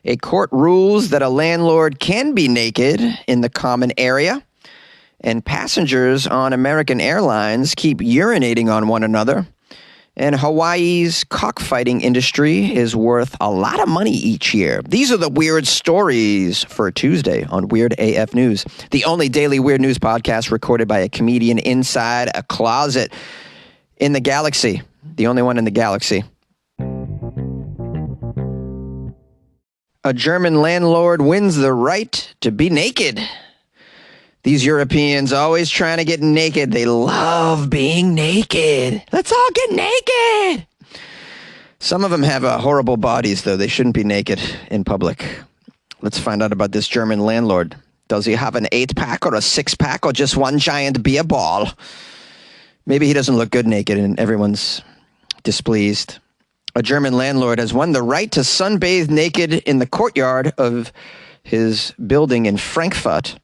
A court rules that a landlord can be naked in the common area, and passengers on American Airlines keep urinating on one another. And Hawaii's cockfighting industry is worth a lot of money each year. These are the weird stories for Tuesday on Weird AF News, the only daily weird news podcast recorded by a comedian inside a closet in the galaxy, the only one in the galaxy. A German landlord wins the right to be naked. These Europeans always trying to get naked. They love being naked. Let's all get naked. Some of them have horrible bodies, though. They shouldn't be naked in public. Let's find out about this German landlord. Does he have an 8-pack or a 6-pack or just one giant beer ball? Maybe he doesn't look good naked and everyone's displeased. A German landlord has won the right to sunbathe naked in the courtyard of his building in Frankfurt.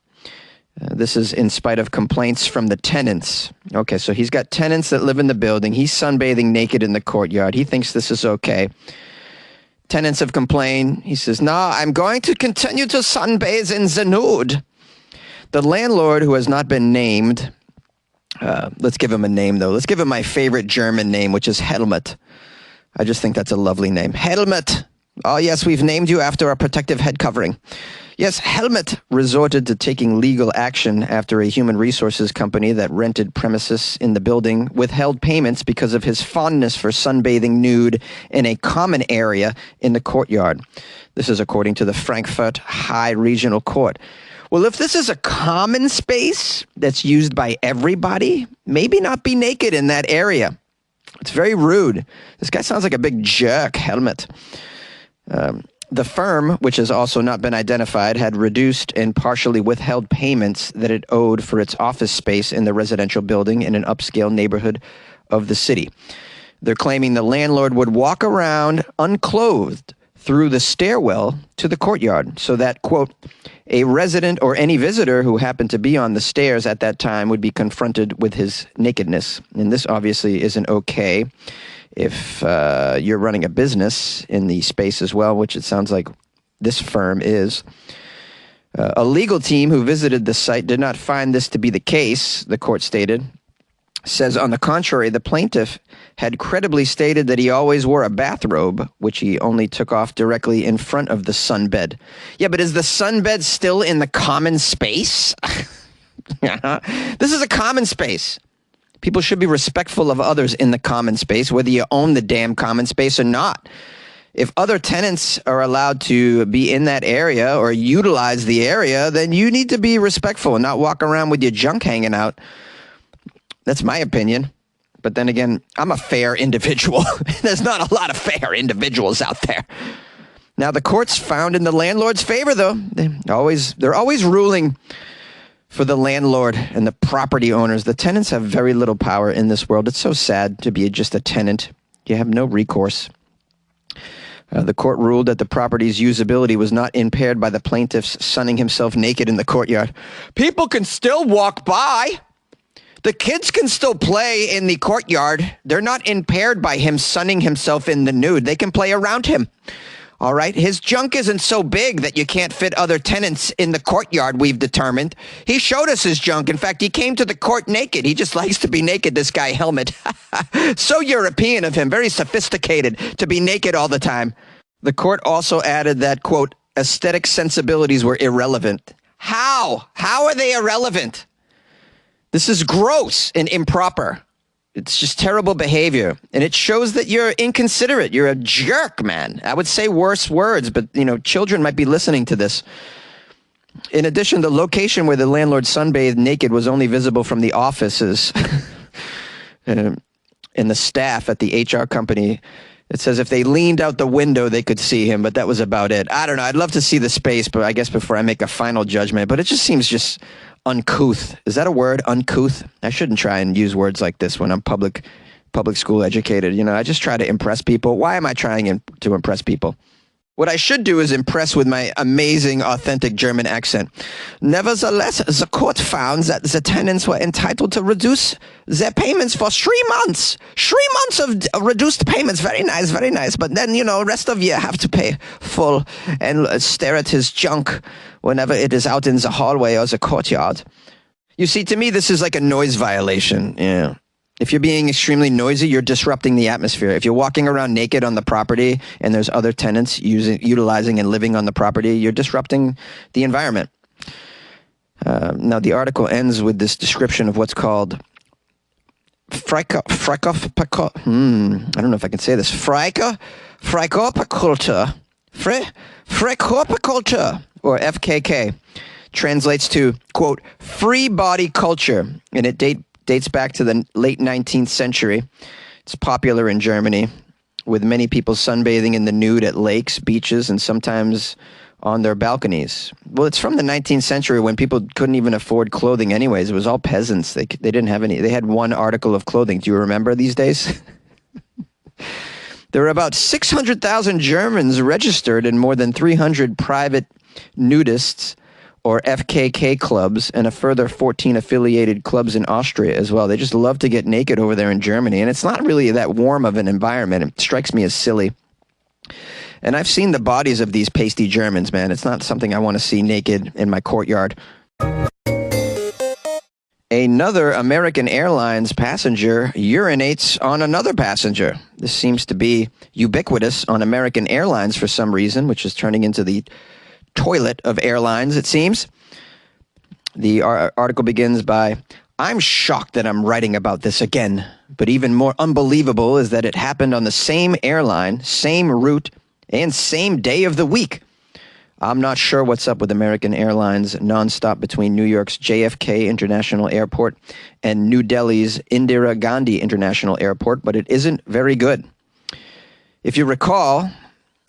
This is in spite of complaints from the tenants. Okay, so he's got tenants that live in the building. He's sunbathing naked in the courtyard. He thinks this is okay. Tenants have complained. He says, no, I'm going to continue to sunbathe in the nude. The landlord, who has not been named, let's give him a name, though. Let's give him my favorite German name, which is Helmut. I just think that's a lovely name. Helmut. Oh, yes, we've named you after a protective head covering. Yes, Helmut resorted to taking legal action after a human resources company that rented premises in the building withheld payments because of his fondness for sunbathing nude in a common area in the courtyard. This is according to the Frankfurt High Regional Court. Well, if this is a common space that's used by everybody, maybe not be naked in that area. It's very rude. This guy sounds like a big jerk, Helmut. The firm, which has also not been identified, had reduced and partially withheld payments that it owed for its office space in the residential building in an upscale neighborhood of the city. They're claiming the landlord would walk around unclothed through the stairwell to the courtyard so that, quote, a resident or any visitor who happened to be on the stairs at that time would be confronted with his nakedness. And this obviously isn't okay if you're running a business in the space as well, which it sounds like this firm is. A legal team who visited the site did not find this to be the case, the court stated. Says, on the contrary, the plaintiff had credibly stated that he always wore a bathrobe, which he only took off directly in front of the sunbed. Yeah, but is the sunbed still in the common space? This is a common space. People should be respectful of others in the common space, whether you own the damn common space or not. If other tenants are allowed to be in that area or utilize the area, then you need to be respectful and not walk around with your junk hanging out. That's my opinion. But then again, I'm a fair individual. There's not a lot of fair individuals out there. Now, the court's found in the landlord's favor, though. They're always ruling for the landlord and the property owners. The tenants have very little power in this world. It's so sad to be just a tenant. You have no recourse. The court ruled that the property's usability was not impaired by the plaintiff's sunning himself naked in the courtyard. People can still walk by. The kids can still play in the courtyard. They're not impaired by him sunning himself in the nude. They can play around him. All right? His junk isn't so big that you can't fit other tenants in the courtyard, we've determined. He showed us his junk. In fact, he came to the court naked. He just likes to be naked, this guy, Helmut. So European of him, very sophisticated to be naked all the time. The court also added that, quote, aesthetic sensibilities were irrelevant. How? How are they irrelevant? This is gross and improper. It's just terrible behavior. And it shows that you're inconsiderate. You're a jerk, man. I would say worse words, but, children might be listening to this. In addition, the location where the landlord sunbathed naked was only visible from the offices and the staff at the HR company. It says if they leaned out the window, they could see him, but that was about it. I don't know. I'd love to see the space, but I guess before I make a final judgment. But it just seems just uncouth. Is that a word? Uncouth? I shouldn't try and use words like this when I'm public school educated. I just try to impress people. Why am I trying to impress people? What I should do is impress with my amazing, authentic German accent. Nevertheless, the court found that the tenants were entitled to reduce their payments for 3 months. 3 months of reduced payments. Very nice, very nice. But then, rest of you have to pay full and stare at his junk whenever it is out in the hallway or the courtyard. You see, to me, this is like a noise violation. Yeah. If you're being extremely noisy, you're disrupting the atmosphere. If you're walking around naked on the property and there's other tenants utilizing and living on the property, you're disrupting the environment. Now, the article ends with this description of what's called I don't know if I can say this. Freikopakultur, or FKK, translates to, quote, free body culture, and it dates back to the late 19th century. It's popular in Germany, with many people sunbathing in the nude at lakes, beaches, and sometimes on their balconies. Well, it's from the 19th century when people couldn't even afford clothing anyways. It was all peasants. They didn't have any. They had one article of clothing. Do you remember these days? There were about 600,000 Germans registered in more than 300 private nudists or FKK clubs, and a further 14 affiliated clubs in Austria as well. They just love to get naked over there in Germany, and it's not really that warm of an environment. It strikes me as silly. And I've seen the bodies of these pasty Germans, man. It's not something I want to see naked in my courtyard. Another American Airlines passenger urinates on another passenger. This seems to be ubiquitous on American Airlines for some reason, which is turning into the toilet of airlines, it seems. The article begins by, I'm shocked that I'm writing about this again, but even more unbelievable is that it happened on the same airline, same route, and same day of the week. I'm not sure what's up with American Airlines nonstop between New York's JFK International Airport and New Delhi's Indira Gandhi International Airport, but it isn't very good. If you recall,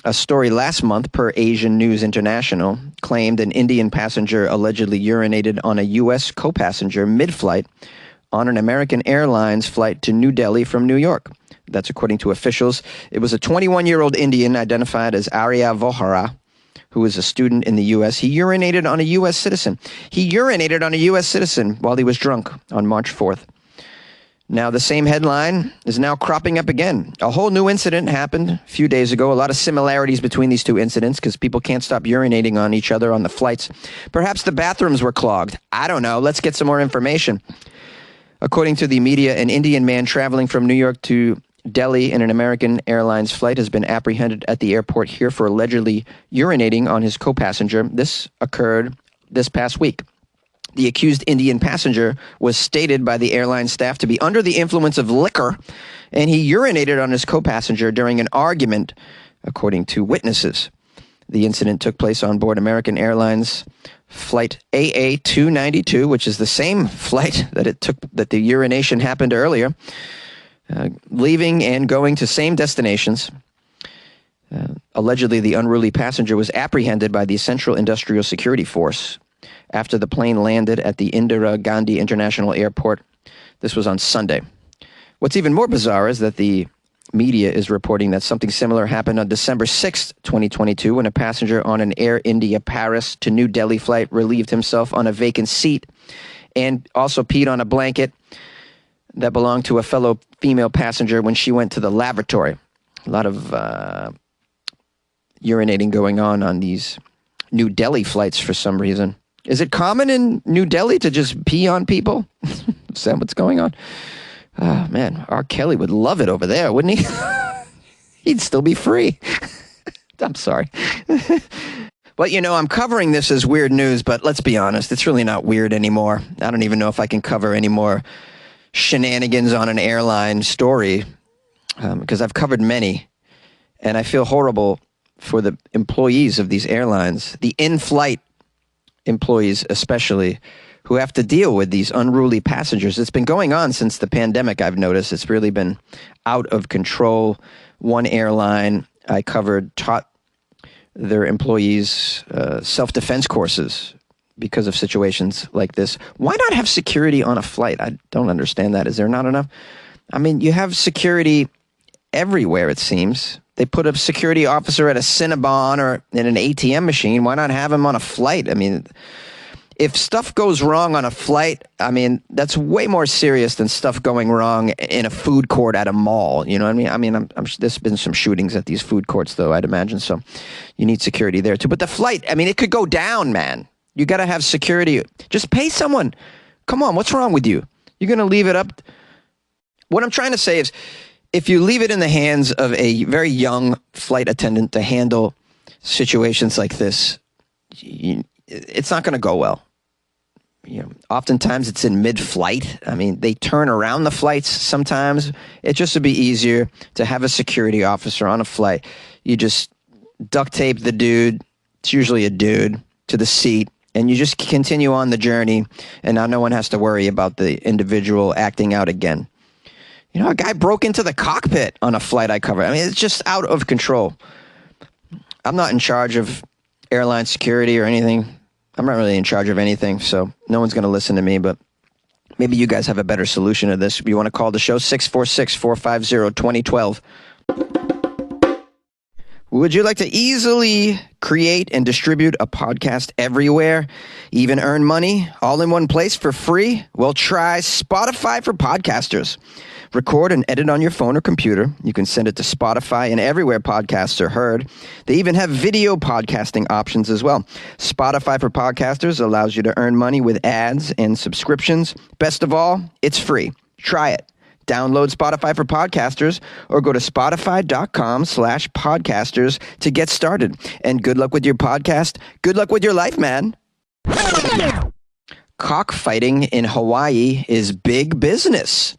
a story last month per Asian News International claimed an Indian passenger allegedly urinated on a U.S. co-passenger mid-flight on an American Airlines flight to New Delhi from New York. That's according to officials. It was a 21-year-old Indian identified as Arya Vohra, who was a student in the U.S. He urinated on a U.S. citizen. He urinated on a U.S. citizen while he was drunk on March 4th. Now, the same headline is now cropping up again. A whole new incident happened a few days ago. A lot of similarities between these two incidents because people can't stop urinating on each other on the flights. Perhaps the bathrooms were clogged. I don't know. Let's get some more information. According to the media, an Indian man traveling from New York to Delhi in an American Airlines flight has been apprehended at the airport here for allegedly urinating on his co-passenger. This occurred this past week. The accused Indian passenger was stated by the airline staff to be under the influence of liquor, and he urinated on his co-passenger during an argument, according to witnesses. The incident took place on board American Airlines flight AA-292, which is the same flight that the urination happened earlier, leaving and going to same destinations. Allegedly, the unruly passenger was apprehended by the Central Industrial Security Force after the plane landed at the Indira Gandhi International Airport. This was on Sunday. What's even more bizarre is that the media is reporting that something similar happened on December 6th, 2022, when a passenger on an Air India Paris to New Delhi flight relieved himself on a vacant seat and also peed on a blanket that belonged to a fellow female passenger when she went to the lavatory. A lot of urinating going on these New Delhi flights for some reason. Is it common in New Delhi to just pee on people? Is that what's going on? Oh, man, R. Kelly would love it over there, wouldn't he? He'd still be free. I'm sorry. But, I'm covering this as weird news, but let's be honest, it's really not weird anymore. I don't even know if I can cover any more shenanigans on an airline story because I've covered many, and I feel horrible for the employees of these airlines, the in-flight employees especially, who have to deal with these unruly passengers. It's been going on since the pandemic, I've noticed. It's really been out of control. One airline I covered taught their employees self-defense courses because of situations like this. Why not have security on a flight? I don't understand that. Is there not enough? I mean, you have security everywhere, it seems. They put a security officer at a Cinnabon or in an ATM machine. Why not have him on a flight? I mean, if stuff goes wrong on a flight, I mean, that's way more serious than stuff going wrong in a food court at a mall. You know what I mean? There's been some shootings at these food courts, though, I'd imagine. So you need security there, too. But the flight, I mean, it could go down, man. You got to have security. Just pay someone. Come on, what's wrong with you? You're going to leave it up? What I'm trying to say is, if you leave it in the hands of a very young flight attendant to handle situations like this, it's not going to go well. Oftentimes it's in mid-flight. I mean, they turn around the flights sometimes. It just would be easier to have a security officer on a flight. You just duct tape the dude, it's usually a dude, to the seat, and you just continue on the journey, and now no one has to worry about the individual acting out again. A guy broke into the cockpit on a flight I covered. I mean, it's just out of control. I'm not in charge of airline security or anything. I'm not really in charge of anything, so no one's going to listen to me, but maybe you guys have a better solution to this. If you want to call the show, 646-450-2012. Would you like to easily create and distribute a podcast everywhere, even earn money all in one place for free? Well, try Spotify for Podcasters. Record and edit on your phone or computer. You can send it to Spotify and everywhere podcasts are heard. They even have video podcasting options as well. Spotify for Podcasters allows you to earn money with ads and subscriptions. Best of all, it's free. Try it. Download Spotify for Podcasters or go to spotify.com/podcasters to get started. And good luck with your podcast. Good luck with your life, man. Cockfighting in Hawaii is big business.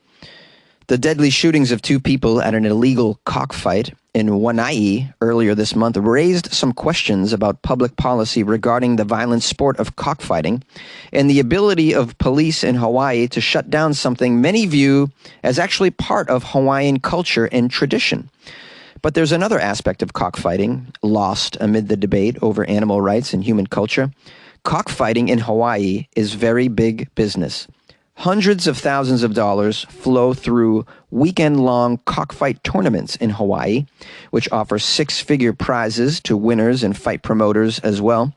The deadly shootings of two people at an illegal cockfight in Waianae earlier this month raised some questions about public policy regarding the violent sport of cockfighting and the ability of police in Hawaii to shut down something many view as actually part of Hawaiian culture and tradition. But there's another aspect of cockfighting lost amid the debate over animal rights and human culture. Cockfighting in Hawaii is very big business. Hundreds of thousands of dollars flow through weekend-long cockfight tournaments in Hawaii, which offer six-figure prizes to winners and fight promoters as well.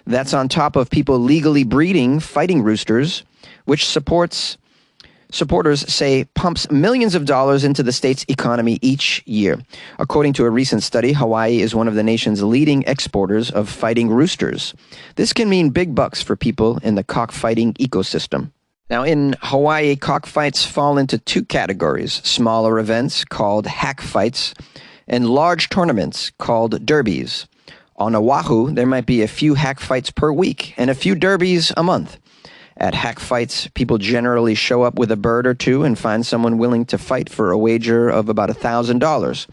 That's on top of people legally breeding fighting roosters, which supporters say pumps millions of dollars into the state's economy each year. According to a recent study, Hawaii is one of the nation's leading exporters of fighting roosters. This can mean big bucks for people in the cockfighting ecosystem. Now, in Hawaii, cockfights fall into two categories: smaller events called hack fights and large tournaments called derbies. On Oahu, there might be a few hack fights per week and a few derbies a month. At hack fights, people generally show up with a bird or two and find someone willing to fight for a wager of about $1,000.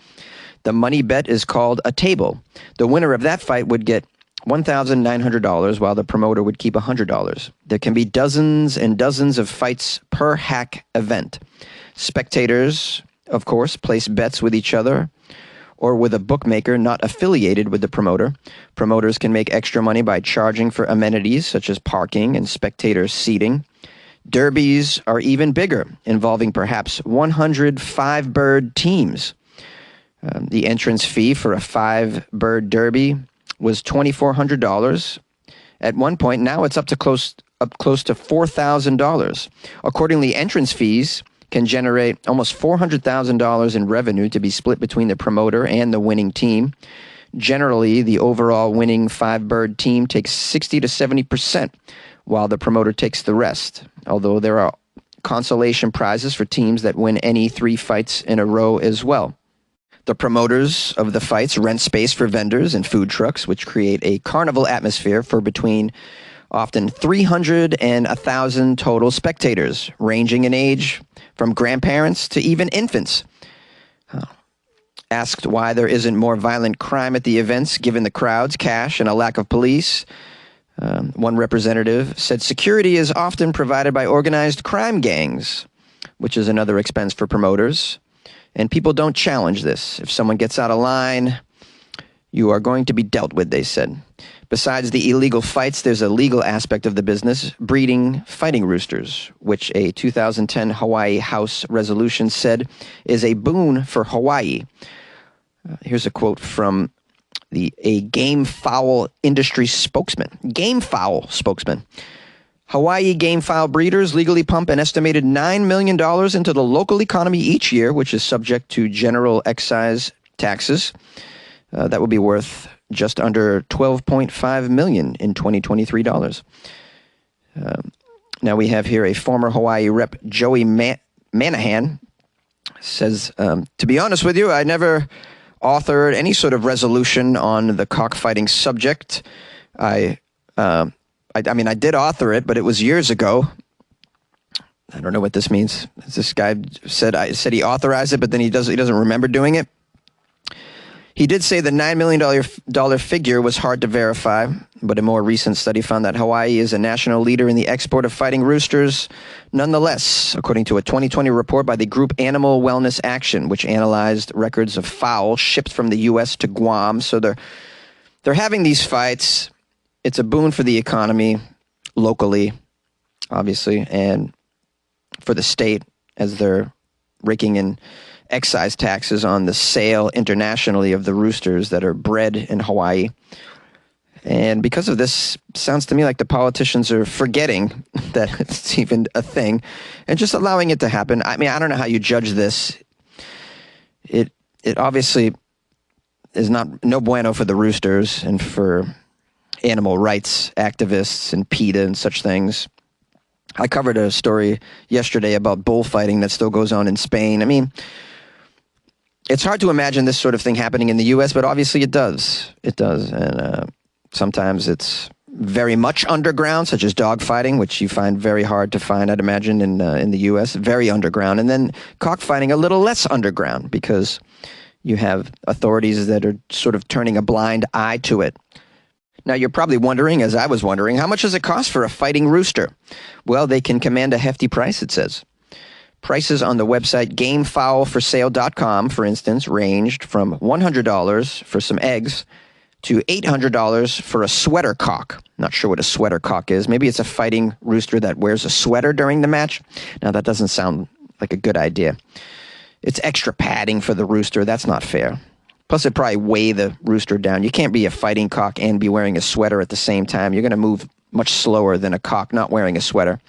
The money bet is called a table. The winner of that fight would get $1,900, while the promoter would keep $100. There can be dozens and dozens of fights per hack event. Spectators, of course, place bets with each other or with a bookmaker not affiliated with the promoter. Promoters can make extra money by charging for amenities such as parking and spectator seating. Derbies are even bigger, involving perhaps 100 5-bird teams. The entrance fee for a 5-bird derby was $2,400 at one point. Now it's up close to $4,000. Accordingly, entrance fees can generate almost $400,000 in revenue to be split between the promoter and the winning team. Generally, the overall winning 5-bird team takes 60 to 70%, while the promoter takes the rest, although there are consolation prizes for teams that win any 3 fights in a row as well. The promoters of the fights rent space for vendors and food trucks, which create a carnival atmosphere for between often 300 and 1,000 total spectators, ranging in age from grandparents to even infants. Asked why there isn't more violent crime at the events, given the crowds, cash, and a lack of police, one representative said security is often provided by organized crime gangs, which is another expense for promoters. And people don't challenge this. If someone gets out of line, you are going to be dealt with, they said. Besides the illegal fights, there's a legal aspect of the business, breeding fighting roosters, which a 2010 Hawaii House resolution said is a boon for Hawaii. Here's a quote from a game fowl industry spokesman. Game fowl spokesman. Hawaii game fowl breeders legally pump an estimated $9 million into the local economy each year, which is subject to general excise taxes. That would be worth just under $12.5 million in 2023 dollars. Now we have here a former Hawaii rep, Joey Manahan, says, to be honest with you, I never authored any sort of resolution on the cockfighting subject. I mean, I did author it, but it was years ago. I don't know what this means. This guy said he authorized it, but then he doesn't remember doing it. He did say the $9 million figure was hard to verify, but a more recent study found that Hawaii is a national leader in the export of fighting roosters. Nonetheless, according to a 2020 report by the group Animal Wellness Action, which analyzed records of fowl shipped from the U.S. to Guam, so they're having these fights. It's a boon for the economy locally, obviously, and for the state as they're raking in excise taxes on the sale internationally of the roosters that are bred in Hawaii. And because of this, sounds to me like the politicians are forgetting that it's even a thing and just allowing it to happen. I mean, I don't know how you judge this. It obviously is no bueno for the roosters and for animal rights activists and PETA and such things. I covered a story yesterday about bullfighting that still goes on in Spain. I mean, it's hard to imagine this sort of thing happening in the U.S., but obviously it does. It does. And sometimes it's very much underground, such as dogfighting, which you find very hard to find, I'd imagine, in the U.S., very underground. And then cockfighting, a little less underground, because you have authorities that are sort of turning a blind eye to it. Now, you're probably wondering, as I was wondering, how much does it cost for a fighting rooster? Well, they can command a hefty price, it says. Prices on the website gamefowlforsale.com, for instance, ranged from $100 for some eggs to $800 for a sweater cock. Not sure what a sweater cock is. Maybe it's a fighting rooster that wears a sweater during the match. Now, that doesn't sound like a good idea. It's extra padding for the rooster. That's not fair. Plus, it'd probably weigh the rooster down. You can't be a fighting cock and be wearing a sweater at the same time. You're going to move much slower than a cock not wearing a sweater.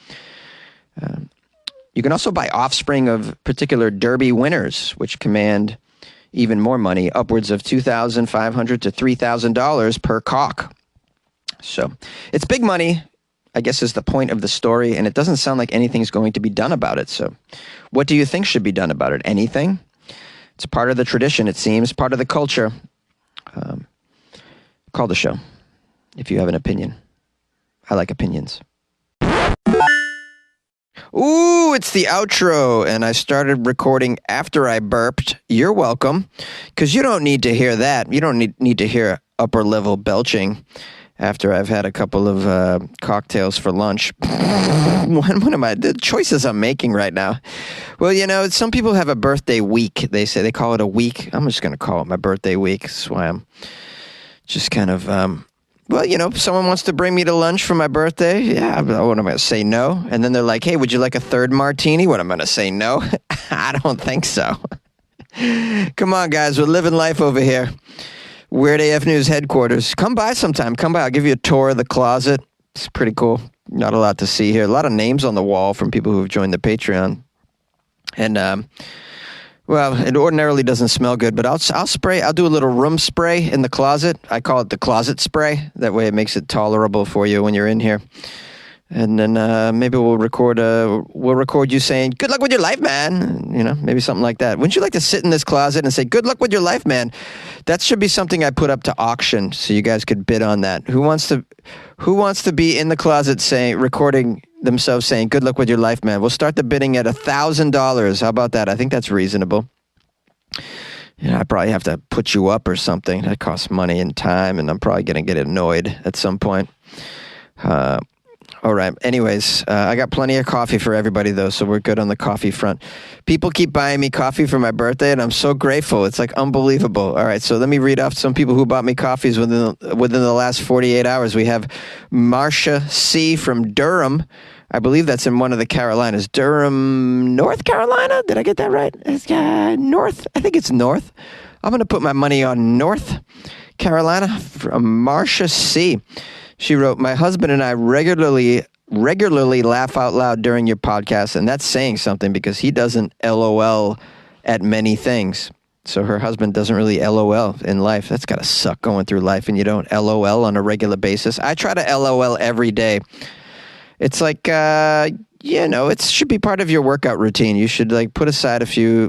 You can also buy offspring of particular Derby winners, which command even more money, upwards of $2,500 to $3,000 per cock. So it's big money, I guess, is the point of the story, and it doesn't sound like anything's going to be done about it. So what do you think should be done about it? Anything? It's part of the tradition, it seems, part of the culture. Call the show if you have an opinion. I like opinions. Ooh, it's the outro, and I started recording after I burped. You're welcome, because you don't need to hear that. You don't need to hear upper-level belching after I've had a couple of cocktails for lunch. What am I? The choices I'm making right now. Well, you know, some people have a birthday week. They say they call it a week. I'm just going to call it my birthday week. That's why I'm just kind of... well, you know, if someone wants to bring me to lunch for my birthday, yeah, what am I going to say? No? And then they're like, hey, would you like a third martini? What am I going to say? No? I don't think so. Come on, guys. We're living life over here. Weird AF News headquarters. Come by sometime. Come by. I'll give you a tour of the closet. It's pretty cool. Not a lot to see here. A lot of names on the wall from people who have joined the Patreon. And, well, it ordinarily doesn't smell good, but I'll spray. I'll do a little room spray in the closet. I call it the closet spray. That way it makes it tolerable for you when you're in here. And then maybe we'll record you saying, good luck with your life, man. You know, maybe something like that. Wouldn't you like to sit in this closet and say, good luck with your life, man? That should be something I put up to auction so you guys could bid on that. Who wants to be in the closet recording themselves saying, good luck with your life, man? We'll start the bidding at $1,000. How about that? I think that's reasonable. You know, I probably have to put you up or something. That costs money and time, and I'm probably going to get annoyed at some point. All right. Anyways, I got plenty of coffee for everybody, though, so we're good on the coffee front. People keep buying me coffee for my birthday, and I'm so grateful. It's like unbelievable. All right, so let me read off some people who bought me coffees within the last 48 hours. We have Marcia C. from Durham. I believe that's in one of the Carolinas. Durham, North Carolina? Did I get that right? It's, north. I think it's north. I'm going to put my money on North Carolina from Marcia C. She wrote, my husband and I regularly laugh out loud during your podcast, and that's saying something because he doesn't LOL at many things. So her husband doesn't really LOL in life. That's got to suck going through life and you don't LOL on a regular basis. I try to LOL every day. It's like, it should be part of your workout routine. You should like put aside a few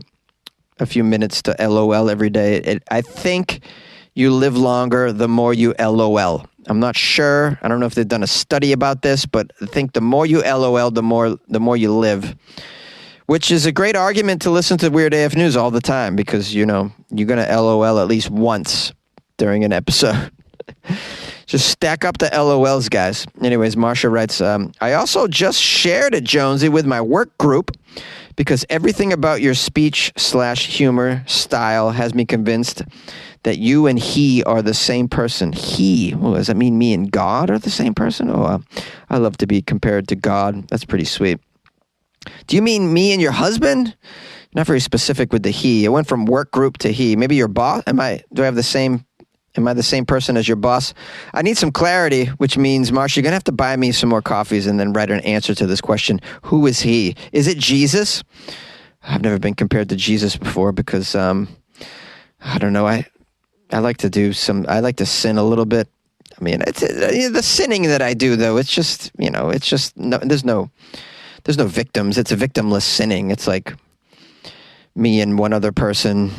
minutes to LOL every day. I think you live longer the more you LOL. I'm not sure. I don't know if they've done a study about this, but I think the more you LOL, the more you live. Which is a great argument to listen to Weird AF News all the time because, you're going to LOL at least once during an episode. Just stack up the LOLs, guys. Anyways, Marcia writes, I also just shared it, Jonesy, with my work group because everything about your speech/humor style has me convinced that you and he are the same person. He? Well, does that mean me and God are the same person? Oh, I love to be compared to God. That's pretty sweet. Do you mean me and your husband? Not very specific with the he. It went from work group to he. Maybe your boss? Am I the same person as your boss? I need some clarity, which means, Marcia, you're going to have to buy me some more coffees and then write an answer to this question. Who is he? Is it Jesus? I've never been compared to Jesus before because, I don't know. I like to sin a little bit. I mean, it's the sinning that I do, though. It's just, there's no victims. It's a victimless sinning. It's like me and one other person,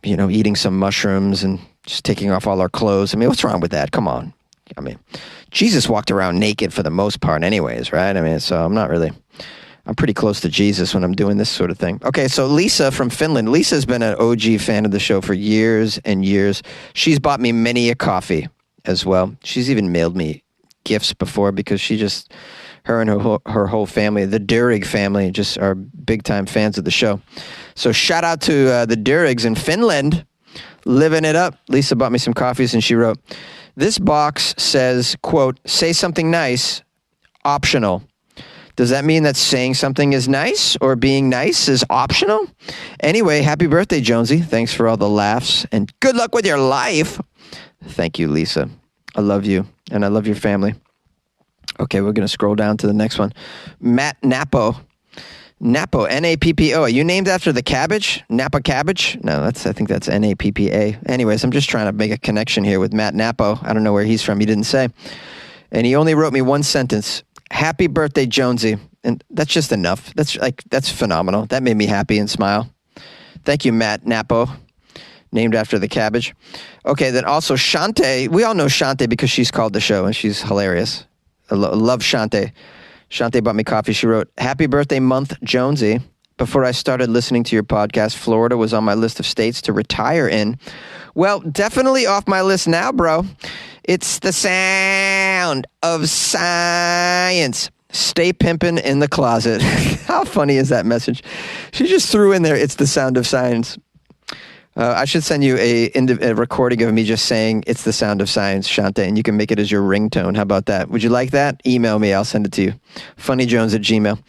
eating some mushrooms and just taking off all our clothes. I mean, what's wrong with that? Come on. I mean, Jesus walked around naked for the most part anyways, right? I mean, so I'm pretty close to Jesus when I'm doing this sort of thing. Okay, so Lisa from Finland. Lisa's been an OG fan of the show for years and years. She's bought me many a coffee as well. She's even mailed me gifts before because her and her whole family, the Durig family, just are big-time fans of the show. So shout out to the Durigs in Finland, living it up. Lisa bought me some coffees, and she wrote, this box says, quote, say something nice, optional. Does that mean that saying something is nice or being nice is optional? Anyway, happy birthday, Jonesy. Thanks for all the laughs, and good luck with your life. Thank you, Lisa. I love you, and I love your family. Okay, we're going to scroll down to the next one. Matt Napo. Napo, N-A-P-P-O. Are you named after the cabbage? Napa cabbage? No, I think that's N-A-P-P-A. Anyways, I'm just trying to make a connection here with Matt Napo. I don't know where he's from. He didn't say. And he only wrote me one sentence. Happy birthday, Jonesy. And that's just enough. That's phenomenal. That made me happy and smile. Thank you, Matt Napo. Named after the cabbage. Okay, then also Shante. We all know Shante because she's called the show and she's hilarious. I love Shante. Shante bought me coffee. She wrote, happy birthday month, Jonesy. Before I started listening to your podcast, Florida was on my list of states to retire in. Well, definitely off my list now, bro. It's the sound of science. Stay pimping in the closet. How funny is that message? She just threw in there, it's the sound of science. I should send you a recording of me just saying, it's the sound of science, Shante, and you can make it as your ringtone. How about that? Would you like that? Email me. I'll send it to you. funnyjones@gmail.com.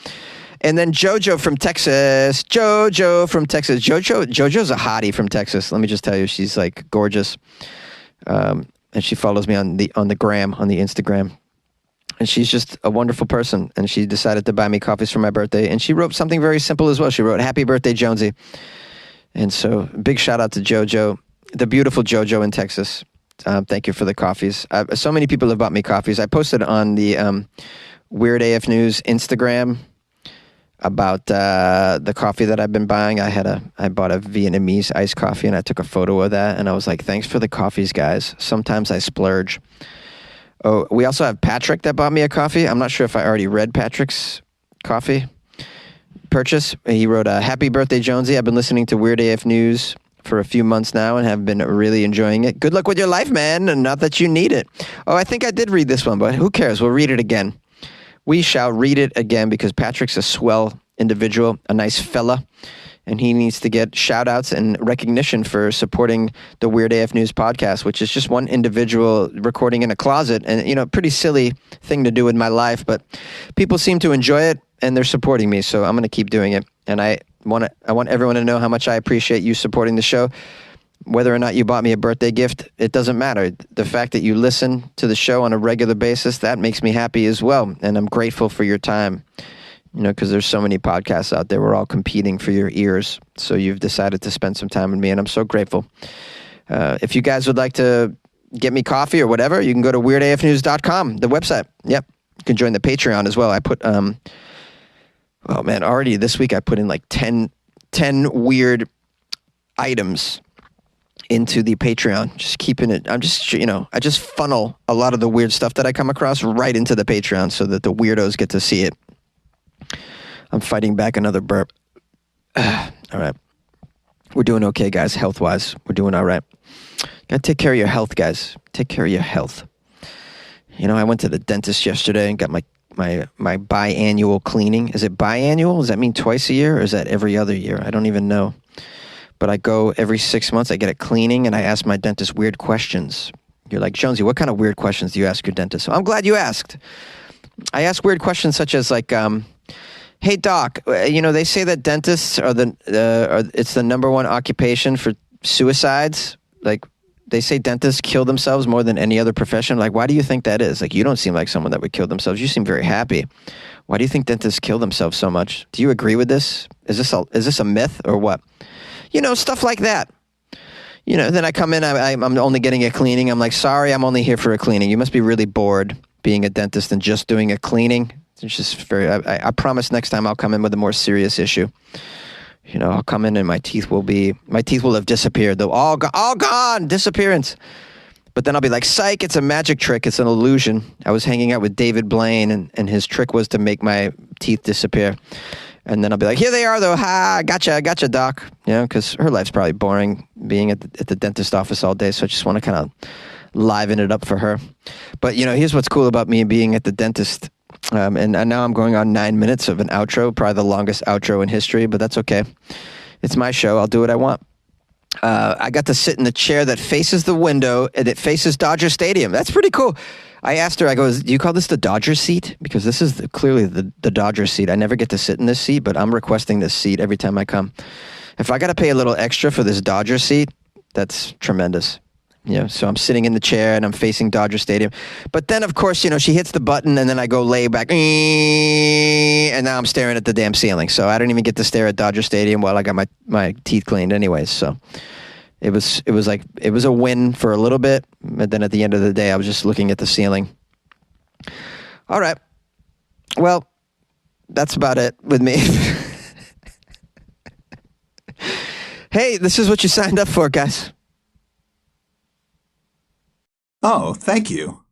And then Jojo from Texas. Jojo from Texas. Jojo's a hottie from Texas. Let me just tell you, she's like gorgeous. And she follows me on the Instagram. And she's just a wonderful person. And she decided to buy me coffees for my birthday. And she wrote something very simple as well. She wrote, happy birthday, Jonesy. And so big shout out to Jojo, the beautiful Jojo in Texas. Thank you for the coffees. So many people have bought me coffees. I posted on the Weird AF News Instagram about the coffee that I've been buying. I bought a Vietnamese iced coffee and I took a photo of that. And I was like, thanks for the coffees, guys. Sometimes I splurge. Oh, we also have Patrick that bought me a coffee. I'm not sure if I already read Patrick's coffee purchase. He wrote, happy birthday, Jonesy. I've been listening to Weird AF News for a few months now and have been really enjoying it. Good luck with your life, man. And not that you need it. Oh, I think I did read this one, but who cares? We'll read it again. We shall read it again because Patrick's a swell individual, a nice fella, and he needs to get shout outs and recognition for supporting the Weird AF News podcast, which is just one individual recording in a closet and, pretty silly thing to do with my life, but people seem to enjoy it and they're supporting me. So I'm going to keep doing it. And I want everyone to know how much I appreciate you supporting the show. Whether or not you bought me a birthday gift, it doesn't matter. The fact that you listen to the show on a regular basis, that makes me happy as well. And I'm grateful for your time, because there's so many podcasts out there. We're all competing for your ears. So you've decided to spend some time with me, and I'm so grateful. If you guys would like to get me coffee or whatever, you can go to weirdafnews.com, the website. Yep. You can join the Patreon as well. I put, already this week I put in like 10 weird items into the Patreon, just keeping it. I just funnel a lot of the weird stuff that I come across right into the Patreon so that the weirdos get to see it. I'm fighting back another burp. All right. We're doing okay, guys, health-wise. We're doing all right. Gotta take care of your health, guys. Take care of your health. I went to the dentist yesterday and got my biannual cleaning. Is it biannual? Does that mean twice a year, or is that every other year? I don't even know. But I go every 6 months, I get a cleaning, and I ask my dentist weird questions. You're like, Jonesy, what kind of weird questions do you ask your dentist? So I'm glad you asked. I ask weird questions such as like, hey, doc, they say that dentists are it's the number one occupation for suicides. Like, they say dentists kill themselves more than any other profession. Like, why do you think that is? Like, you don't seem like someone that would kill themselves. You seem very happy. Why do you think dentists kill themselves so much? Do you agree with this? Is this a myth or what? Stuff like that. Then I come in, I'm only getting a cleaning. I'm like, sorry, I'm only here for a cleaning. You must be really bored being a dentist and just doing a cleaning. It's just I promise next time I'll come in with a more serious issue. I'll come in and my teeth will have disappeared. They'll all gone, disappearance. But then I'll be like, psych, it's a magic trick. It's an illusion. I was hanging out with David Blaine and his trick was to make my teeth disappear. And then I'll be like, here they are, though. Ha, gotcha, doc. Because her life's probably boring being at the dentist office all day. So I just want to kind of liven it up for her. But, here's what's cool about me being at the dentist. And now I'm going on 9 minutes of an outro, probably the longest outro in history, but that's okay. It's my show. I'll do what I want. I got to sit in the chair that faces the window and it faces Dodger Stadium. That's pretty cool. I asked her, I go, do you call this the Dodger seat? Because this is clearly the Dodger seat. I never get to sit in this seat, but I'm requesting this seat every time I come. If I got to pay a little extra for this Dodger seat, that's tremendous. So I'm sitting in the chair and I'm facing Dodger Stadium. But then, of course, she hits the button and then I go lay back. And now I'm staring at the damn ceiling. So I don't even get to stare at Dodger Stadium while I got my teeth cleaned anyways. So it was a win for a little bit. But then at the end of the day, I was just looking at the ceiling. All right. Well, that's about it with me. Hey, this is what you signed up for, guys. Oh, thank you.